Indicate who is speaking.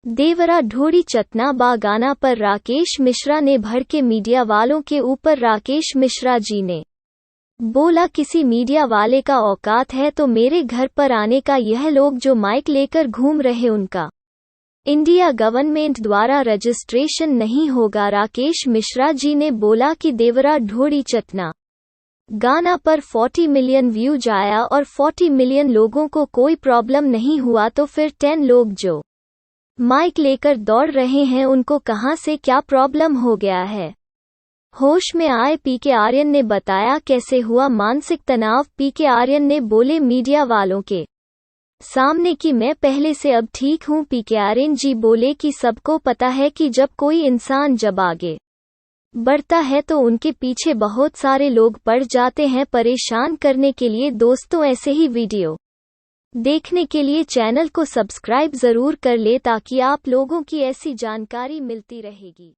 Speaker 1: देवरा ढोड़ी चतना बा गाना पर राकेश मिश्रा ने भड़के मीडिया वालों के ऊपर। राकेश मिश्रा जी ने बोला, किसी मीडिया वाले का औकात है तो मेरे घर पर आने का। यह लोग जो माइक लेकर घूम रहे उनका इंडिया गवर्नमेंट द्वारा रजिस्ट्रेशन नहीं होगा। राकेश मिश्रा जी ने बोला कि देवरा ढोड़ी चतना गाना पर 40 मिलियन व्यूज आया और 40 मिलियन लोगों को कोई प्रॉब्लम नहीं हुआ, तो फिर 10 लोग जो माइक लेकर दौड़ रहे हैं उनको कहां से क्या प्रॉब्लम हो गया है। होश में आए पीके आर्यन ने बताया कैसे हुआ मानसिक तनाव। पीके आर्यन ने बोले मीडिया वालों के सामने कि मैं पहले से अब ठीक हूं। पीके आर्यन जी बोले कि सबको पता है कि जब कोई इंसान जब आगे बढ़ता है तो उनके पीछे बहुत सारे लोग पड़ जाते हैं परेशान करने के लिए। दोस्तों, ऐसे ही वीडियो देखने के लिए चैनल को सब्सक्राइब जरूर कर ले ताकि आप लोगों की ऐसी जानकारी मिलती रहेगी।